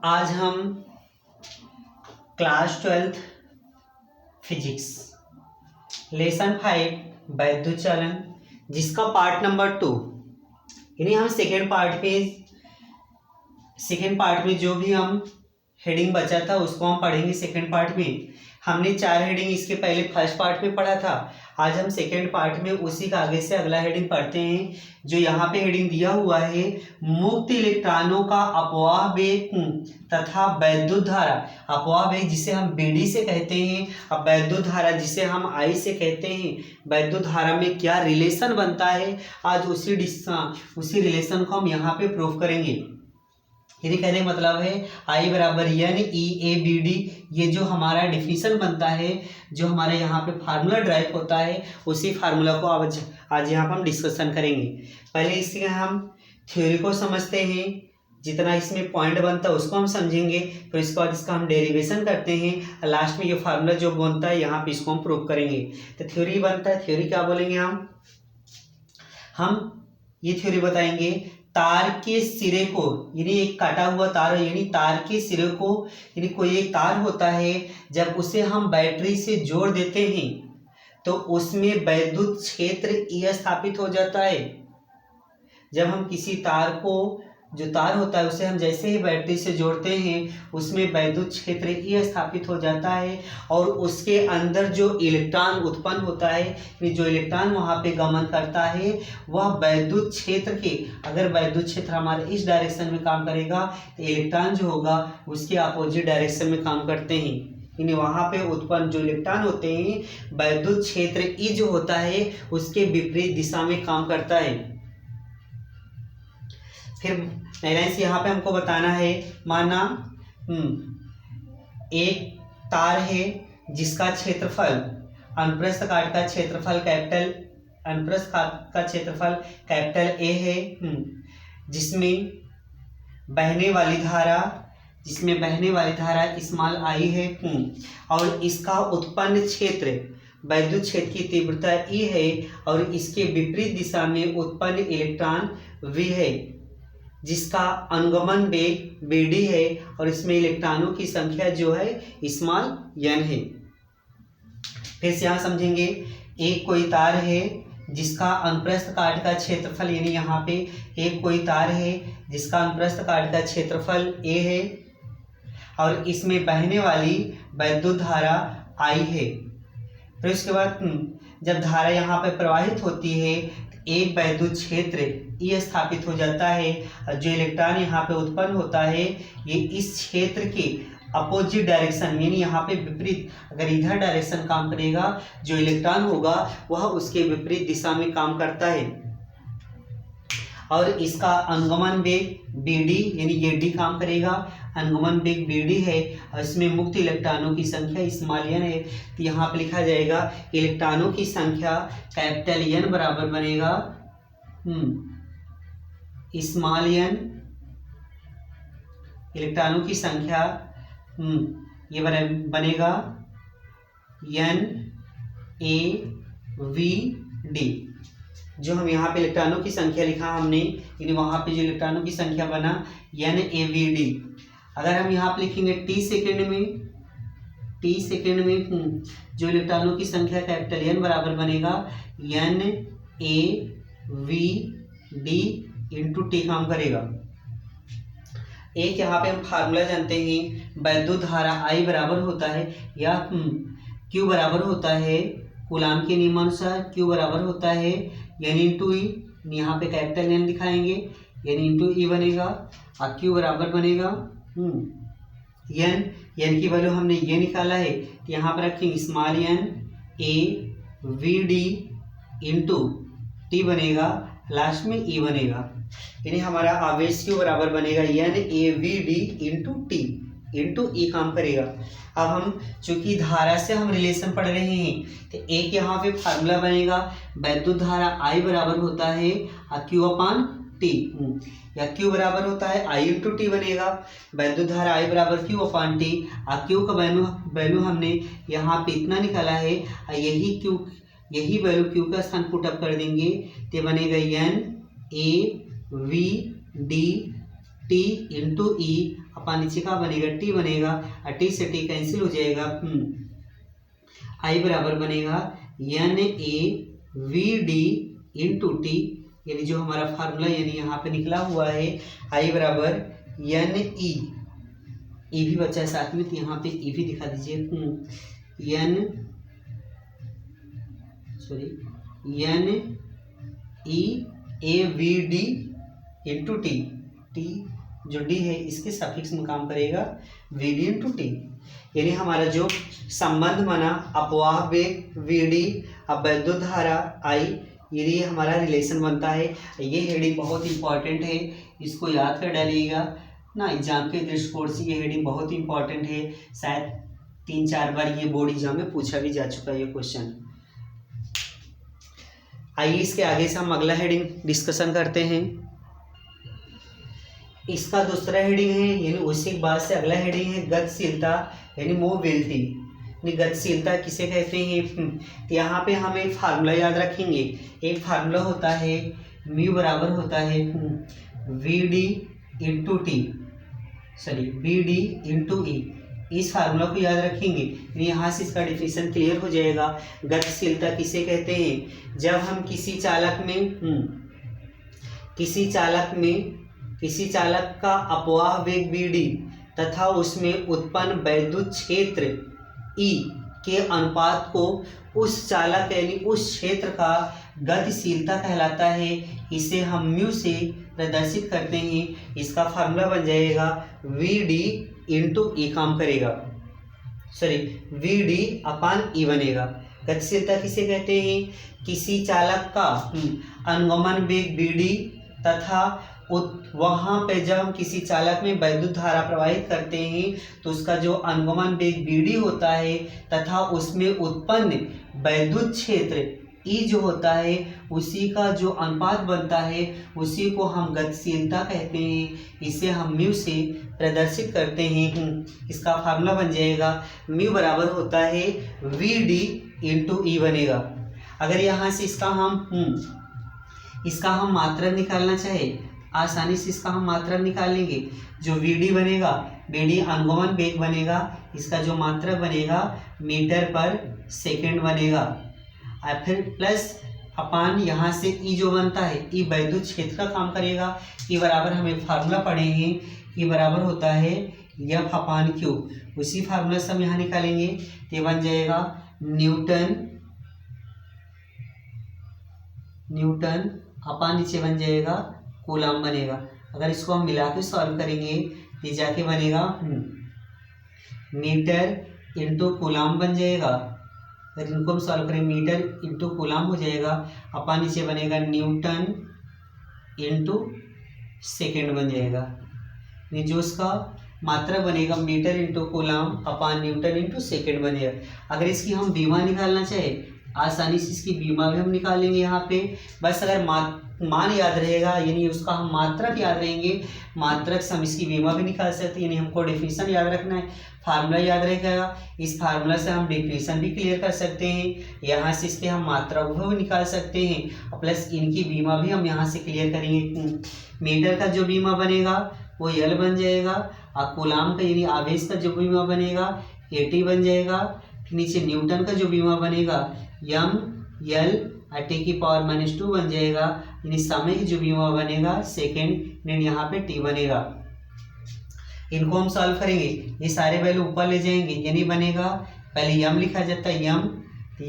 आज हम class 12th physics lesson 5 वैद्युत चलन जिसका पार्ट नंबर 2 यानी हम सेकेंड पार्ट में जो भी हम हेडिंग बचा था उसको हम पढ़ेंगे। सेकेंड पार्ट में हमने 4 हेडिंग इसके पहले फर्स्ट पार्ट में पढ़ा था। आज हम सेकेंड पार्ट में उसी का आगे से अगला हेडिंग पढ़ते हैं। जो यहाँ पे हेडिंग दिया हुआ है, मुक्त इलेक्ट्रॉनों का अपवाह वेग तथा वैद्युत धारा। अपवाह वेग जिसे हम बीडी से कहते हैं, अब वैद्युत धारा जिसे हम आई से कहते हैं। वैद्युत धारा में क्या रिलेशन बनता है, आज उसी रिलेशन को हम यहाँ पे प्रूफ करेंगे। यदि कहने का मतलब है I बराबर N E A B D, ये जो हमारा डिफिनीशन बनता है, जो हमारे यहाँ पे फार्मूला ड्राइव होता है, उसी फार्मूला को आज यहाँ पर हम डिस्कशन करेंगे। पहले इसके हम थ्योरी को समझते हैं, जितना इसमें पॉइंट बनता है उसको हम समझेंगे, फिर इसके बाद इसका हम डेरिवेशन करते हैं, लास्ट में ये फार्मूला जो बनता है यहाँ पे इसको हम प्रूव करेंगे। तो थ्योरी बनता है, थ्योरी क्या बोलेंगे हम ये थ्योरी बताएंगे। तार के सिरे को, यानी एक काटा हुआ तार, यानी तार के सिरे को, यानी कोई एक तार होता है, जब उसे हम बैटरी से जोड़ देते हैं तो उसमें वैद्युत क्षेत्र E स्थापित हो जाता है। जब हम किसी तार को, जो तार होता है उसे हम जैसे ही बैटरी से जोड़ते हैं उसमें वैद्युत क्षेत्र E स्थापित हो जाता है, और उसके अंदर जो इलेक्ट्रॉन उत्पन्न होता है, जो इलेक्ट्रॉन वहाँ पे गमन करता है, वह वैद्युत क्षेत्र के, अगर वैद्युत क्षेत्र हमारे इस डायरेक्शन में काम करेगा तो इलेक्ट्रॉन जो होगा उसके अपोजिट डायरेक्शन में काम करते हैं। यानी वहाँ पे उत्पन्न जो इलेक्ट्रॉन होते हैं, वैद्युत क्षेत्र E जो होता है उसके विपरीत दिशा में काम करता है। फिर लाइन्स यहाँ पे हमको बताना है, माना एक तार है जिसका क्षेत्रफल, अनुप्रस्थ काट का क्षेत्रफल कैपिटल, अनुप्रस्थ काट का क्षेत्रफल कैपिटल ए है, जिसमें बहने वाली धारा स्मॉल आई है, और इसका उत्पन्न क्षेत्र वैद्युत क्षेत्र की तीव्रता E है, और इसके विपरीत दिशा में उत्पन्न इलेक्ट्रॉन V है, जिसका अनुगमन वेग BD है, और इसमें इलेक्ट्रॉनों की संख्या जो है स्मॉल n है। फिर से यहाँ समझेंगे, एक कोई तार है जिसका अनुप्रस्थ काट का क्षेत्रफल, यानी यहाँ पे एक कोई तार है जिसका अनुप्रस्थ काट का क्षेत्रफल A है, और इसमें बहने वाली वैद्युत धारा I है। फिर उसके बाद जब धारा यहाँ पे प्रवाहित होती है, एक वैद्युत क्षेत्र E स्थापित हो जाता है, और जो इलेक्ट्रॉन यहाँ पे उत्पन्न होता है ये इस क्षेत्र के अपोजिट डायरेक्शन, यानी यहाँ पे विपरीत, अगर इधर डायरेक्शन काम करेगा, जो इलेक्ट्रॉन होगा वह उसके विपरीत दिशा में काम करता है, और इसका अनुगमन वेग BD, यानी ये D काम करेगा, अनुगमन वेग BD है, और इसमें मुक्त इलेक्ट्रॉनों की संख्या स्मॉल n है। तो यहाँ पे लिखा जाएगा इलेक्ट्रॉनों की संख्या कैपिटल N बराबर बनेगा स्मॉल n, इलेक्ट्रॉनों की संख्या ये बनेगा NaVD। जो हम यहाँ पे इलेक्ट्रॉनों की संख्या लिखा हमने, यानी वहाँ पे जो इलेक्ट्रॉनों की संख्या बना NaVD। अगर हम यहाँ पे लिखेंगे T सेकेंड में जो इलेक्ट्रॉनों की संख्या कैपिटल N बराबर बनेगा NaVD इंटू T काम करेगा। एक यहाँ पे हम फार्मूला जानते हैं, वैद्युत धारा I बराबर होता है, या Q बराबर होता है कूलाम के नियमानुसार, Q बराबर होता है N इंटू E, यहाँ पे कैपिटल N दिखाएंगे, N इंटू E बनेगा, और Q बराबर बनेगा N की वैल्यू हमने ये निकाला है, तो यहाँ पर रखेंगे स्मॉल NaVD इंटू T बनेगा, लास्ट में E बनेगा, यानी हमारा आवेश Q बराबर बनेगा NaVD into T into E काम करेगा। अब हम चूंकि धारा से हम रिलेशन पढ़ रहे हैं, तो एक यहाँ पे फार्मूला बनेगा, वैद्युत धारा I बराबर होता है Q अपान T, या Q बराबर होता है I इंटू T बनेगा। वैद्युत धारा I बराबर Q अपान T, Q का वैल्यू हमने यहाँ पे इतना निकाला है, यही वैल्यू Q का स्थान पुट अप कर देंगे, तो बनेगा NaVD T इंटू E, अपा नीचे का बनेगा टी बनेगा, और टी से टी कैंसिल हो जाएगा, आई बराबर बनेगा N A V D into T, यानी जो हमारा फार्मूला यानी यहाँ पे निकला हुआ है आई बराबर एन ई भी बचा है साथ में, तो यहाँ पे ई भी दिखा दीजिए, N E A V D into T, T जो डी है इसके सफिक्स में काम करेगा वी डी इंटू टी, यानी हमारा जो संबंध बना अपवाह वेग वी डी अब वैद्युत धारा आई, ये हमारा रिलेशन बनता है। ये हेडिंग बहुत इंपॉर्टेंट है, इसको याद कर डालिएगा ना, एग्जाम के दृष्टिकोण से ये हेडिंग बहुत इंपॉर्टेंट है, शायद 3-4 बार ये बोर्ड एग्जाम में पूछा भी जा चुका है ये क्वेश्चन। आइए इसके आगे से हम अगला हेडिंग डिस्कशन करते हैं। इसका दूसरा हेडिंग है, यानी उसी के बाद से अगला हेडिंग है गतिशीलता यानी मोबिलिटी। गतिशीलता किसे कहते हैं, तो यहाँ पे हम एक फार्मूला याद रखेंगे। एक फार्मूला होता है म्यू बराबर होता है V D into T, sorry V D into E. इस फार्मूला को याद रखेंगे, यहाँ से इसका डिफिनेशन क्लियर हो जाएगा। गतिशीलता किसे कहते हैं, जब हम किसी चालक का अपवाह वेग वी डी तथा उसमें उत्पन्न वैद्युत क्षेत्र ई के अनुपात को उस चालक यानी उस क्षेत्र का गतिशीलता कहलाता है। इसे हम म्यू से प्रदर्शित करते हैं। इसका फार्मूला बन जाएगा वी डी इंटू ई काम करेगा, सॉरी वी डी अपान ई बनेगा। गतिशीलता किसे कहते हैं, किसी चालक का अनुगमन वेग वी डी तथा वहाँ पे जब हम किसी चालक में वैद्युत धारा प्रवाहित करते हैं तो उसका जो अनुगमन वेग वी डी होता है तथा उसमें उत्पन्न वैद्युत क्षेत्र ई जो होता है उसी का जो अनुपात बनता है उसी को हम गतिशीलता कहते हैं। इसे हम म्यू से प्रदर्शित करते हैं। इसका फार्मूला बन जाएगा म्यू बराबर होता है वी डी इंटू ई बनेगा। अगर यहाँ से इसका हम मात्रक निकालना चाहे आसानी से इसका हम मात्रक निकाल लेंगे। जो वी डी बनेगा, वी डी अनुगमन वेग बनेगा, इसका जो मात्रक बनेगा मीटर पर सेकंड बनेगा, और फिर प्लस अपान यहाँ से ई जो बनता है ई वैद्युत क्षेत्र का काम करेगा। ई बराबर हम एक फार्मूला पढ़े हैं, ई बराबर होता है एफ अपान क्यू। उसी फार्मूला से हम यहाँ निकालेंगे तो ये बन जाएगा न्यूटन अपान नीचे बन जाएगा कूलम बनेगा। अगर इसको हम मिला के सॉल्व करेंगे तो जाके बनेगा मीटर इंटू कूलम बन जाएगा। अगर इनको हम सॉल्व करें मीटर इंटू कूलम हो जाएगा, अपान नीचे बनेगा न्यूटन इंटू सेकेंड बन जाएगा। ये जो उसका मात्रा बनेगा मीटर इंटू कूलम अपान न्यूटन इंटू सेकेंड बनेगा। अगर इसकी हम बीमा निकालना चाहे आसानी से इसकी बीमा भी हम निकालेंगे यहाँ पे। बस अगर मान याद रहेगा यानी उसका हम मात्रक याद रहेंगे, मात्रक से हम इसकी बीमा भी निकाल सकते हैं। यानी हमको डेफिनेशन याद रखना है, फार्मूला याद रहेगा, इस फार्मूला से हम डेफिनेशन भी क्लियर कर सकते हैं। यहाँ से इसके हम मात्रक भी निकाल सकते हैं, प्लस इनकी बीमा भी हम यहाँ से क्लियर करेंगे। मीटर का जो बीमा बनेगा वो यल बन जाएगा, और कूलम का यानी आवेश का जो बीमा बनेगा AT बन जाएगा। फिर नीचे न्यूटन का जो बीमा बनेगा ML टी की पावर -2 बन जाएगा। यानी समय की जो बीमा बनेगा सेकेंड, यहाँ पे T बनेगा। इनको हम सॉल्व करेंगे, ये सारे वैल्यू ऊपर ले जाएंगे, यानी बनेगा पहले m लिखा जाता है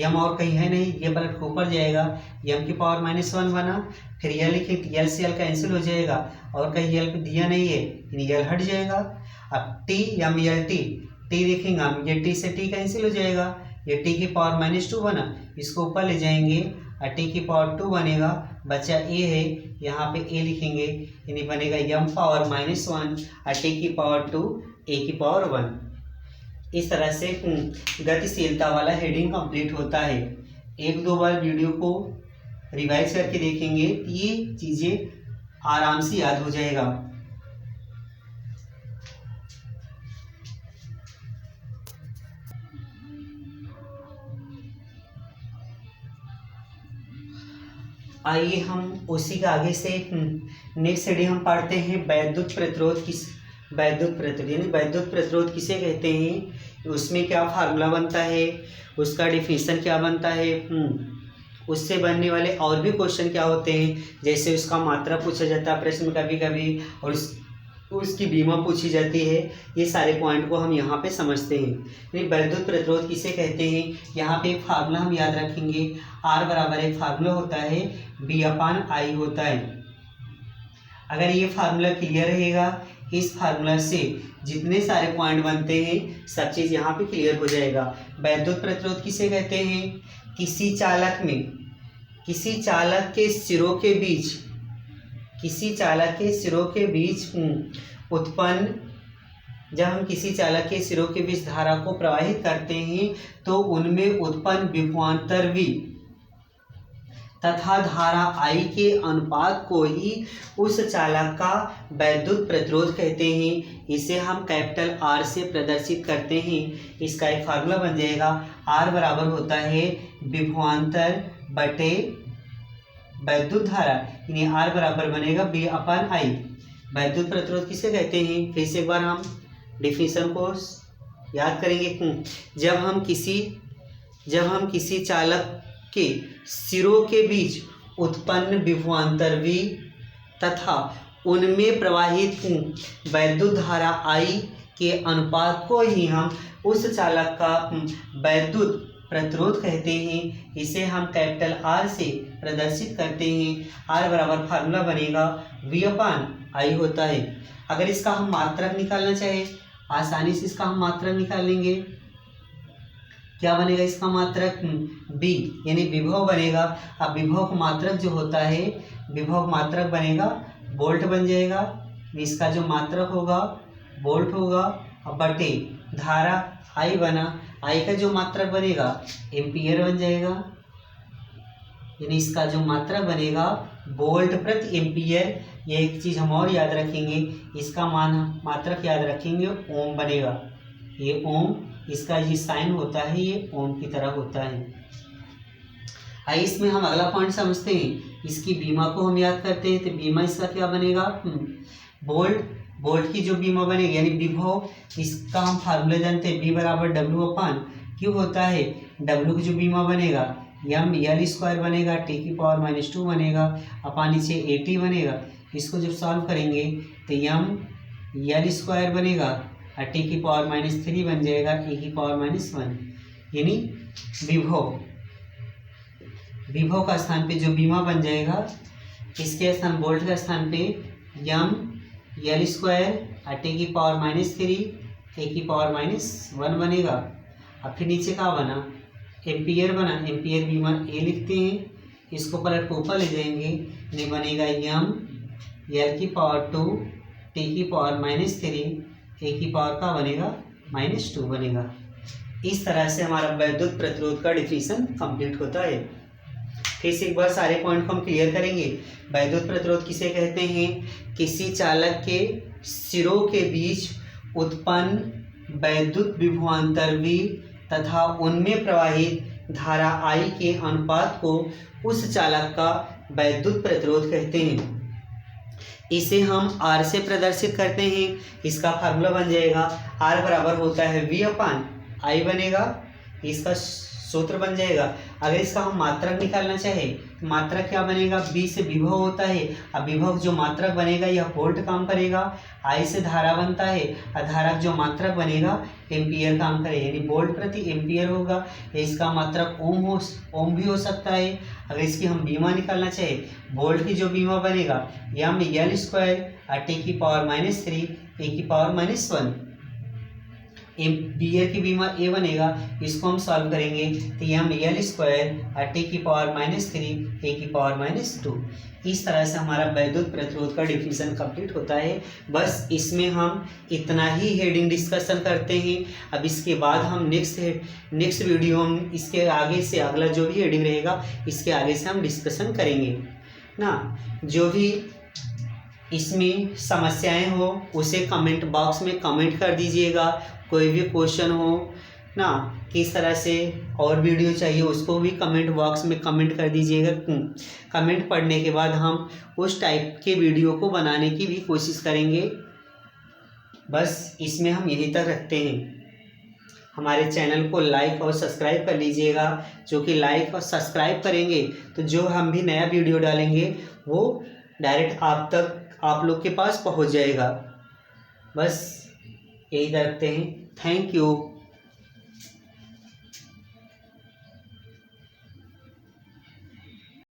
m और कहीं है नहीं, ये पलट के ऊपर जाएगा, m की पावर -1 बना। फिर यह लिखे यल से यल कैंसिल हो जाएगा और कहीं यल पे दिया नहीं है यानी यल हट जाएगा। अब T ML T देखेंगे हम, ये T से T कैंसिल हो जाएगा, ये T की पावर -2 बना, इसको ऊपर ले जाएंगे और T की पावर 2 बनेगा। बचा A है, यहाँ पे A लिखेंगे यानी बनेगा m पावर -1 और T की पावर 2 A की पावर 1। इस तरह से गतिशीलता वाला हेडिंग कंप्लीट होता है। 1-2 बार वीडियो को रिवाइज करके देखेंगे, ये चीज़ें आराम से याद हो जाएगा। आइए हम उसी के आगे से नेक्स्ट हेडिंग हम पढ़ते हैं वैद्युत प्रतिरोध वैद्युत प्रतिरोध, यानी वैद्युत प्रतिरोध किसे कहते हैं, उसमें क्या फार्मूला बनता है, उसका डिफिनीशन क्या बनता है, उससे बनने वाले और भी क्वेश्चन क्या होते हैं, जैसे उसका मात्रा पूछा जाता है प्रश्न में कभी कभी, और उसकी बीमा पूछी जाती है। ये सारे पॉइंट को हम यहाँ पे समझते हैं। यानी वैद्युत प्रतिरोध किसे कहते हैं, यहाँ पे एक फार्मूला हम याद रखेंगे, R बराबर एक फार्मूला होता है V/I होता है। अगर ये फार्मूला क्लियर रहेगा, इस फार्मूला से जितने सारे पॉइंट बनते हैं सब चीज़ यहाँ पे क्लियर हो जाएगा। वैद्युत प्रतिरोध किसे कहते हैं, किसी चालक के सिरों के बीच उत्पन्न, जब हम किसी चालक के सिरों के बीच धारा को प्रवाहित करते हैं तो उनमें उत्पन्न विभवांतर V तथा धारा I के अनुपात को ही उस चालक का वैद्युत प्रतिरोध कहते हैं। इसे हम कैपिटल R से प्रदर्शित करते हैं। इसका एक फार्मूला बन जाएगा, R बराबर होता है विभवांतर बटे वैद्युत धारा, यानी R बराबर बनेगा V/I। वैद्युत प्रतिरोध किसे कहते हैं, फिर से एक बार हम डिफिनीशन को याद करेंगे। जब हम किसी चालक के सिरों के बीच उत्पन्न विभवांतर V तथा उनमें प्रवाहित वैद्युत धारा I के अनुपात को ही हम उस चालक का वैद्युत प्रतिरोध कहते हैं। इसे हम कैपिटल R से प्रदर्शित करते हैं। R बराबर फार्मूला बनेगा V/I होता है। अगर इसका हम मात्रक निकालना चाहे, आसानी से इसका हम मात्रक निकाल लेंगे। क्या बनेगा इसका मात्रक, B, यानी विभव बनेगा। अब विभव का मात्रक जो होता है, विभव मात्रक बनेगा वोल्ट बन जाएगा। इसका जो मात्रक होगा वोल्ट होगा, अब बटे धारा I बना, I का जो मात्रक बनेगा एम्पियर बन जाएगा, यानी इसका जो मात्रक बनेगा वोल्ट प्रति एम्पियर। ये एक चीज़ हम और याद रखेंगे, इसका मात्रक याद रखेंगे, ओम बनेगा। ये ओम, इसका ये साइन होता है, ये ओम की तरह होता है। आइए इसमें हम अगला पॉइंट समझते हैं। इसकी बीमा को हम याद करते हैं, तो बीमा इसका क्या बनेगा, वोल्ट की जो बीमा बनेगी, यानी विभव, इसका हम फार्मूला जानते हैं, B बराबर W/Q होता है। W की जो बीमा बनेगा mL² बनेगा, T⁻⁻² बनेगा, अपॉन नीचे AT बनेगा। इसको जब सॉल्व करेंगे तो mL² बनेगा और T⁻³ बन जाएगा E⁻⁻1, यानी विभव का स्थान पे जो बीमा बन जाएगा, इसके स्थान वोल्ट का स्थान पे mL² और T⁻³ E⁻1 बनेगा। अब फिर नीचे क्या बना, एम्पियर बना, एम्पियर बीमा ए लिखते हैं, इसको पलट के ऊपर ले जाएंगे, नहीं बनेगा mL⁻2 T⁻³ E⁻² का बनेगा -2 बनेगा। इस तरह से हमारा वैद्युत प्रतिरोध का डिफिनीशन कंप्लीट होता है। फिर से एक बार सारे पॉइंट को हम क्लियर करेंगे। वैद्युत प्रतिरोध किसे कहते हैं, किसी चालक के सिरों के बीच उत्पन्न वैद्युत विभवांतर V तथा उनमें प्रवाहित धारा I के अनुपात को उस चालक का वैद्युत प्रतिरोध कहते हैं। इसे हम R से प्रदर्शित करते हैं। इसका फार्मूला बन जाएगा, R बराबर होता है V/I बनेगा, इसका सूत्र बन जाएगा। अगर इसका हम मात्रक निकालना चाहे, मात्रक क्या बनेगा, B से विभव होता है। अब विभव जो मात्रक बनेगा यह वोल्ट काम करेगा, I से धारा बनता है और धारा जो मात्रक बनेगा एम्पियर काम करेगा, यानी वोल्ट प्रति एम्पियर होगा। इसका मात्रक ओम भी हो सकता है। अगर इसकी हम बीमा निकालना चाहे, वोल्ट की जो बीमा बनेगा mL² और T⁻³ E⁻1, एम्पियर की बीमा ए बनेगा। इसको हम सॉल्व करेंगे तो mL² और T⁻³ E⁻2। इस तरह से हमारा वैद्युत प्रतिरोध का डिफिनीशन कंप्लीट होता है। बस इसमें हम इतना ही हेडिंग डिस्कशन करते हैं। अब इसके बाद हम नेक्स्ट वीडियो हम इसके आगे से अगला जो भी हेडिंग रहेगा इसके आगे से हम डिस्कशन करेंगे ना। जो भी इसमें समस्याएं हो उसे कमेंट बॉक्स में कमेंट कर दीजिएगा। कोई भी क्वेश्चन हो ना, किस तरह से और वीडियो चाहिए उसको भी कमेंट बॉक्स में कमेंट कर दीजिएगा। कमेंट पढ़ने के बाद हम उस टाइप के वीडियो को बनाने की भी कोशिश करेंगे। बस इसमें हम यही तक रखते हैं। हमारे चैनल को लाइक और सब्सक्राइब कर लीजिएगा, जो कि लाइक और सब्सक्राइब करेंगे तो जो हम भी नया वीडियो डालेंगे वो डायरेक्ट आप लोग के पास पहुंच जाएगा। बस यही तक रखते हैं। Thank you.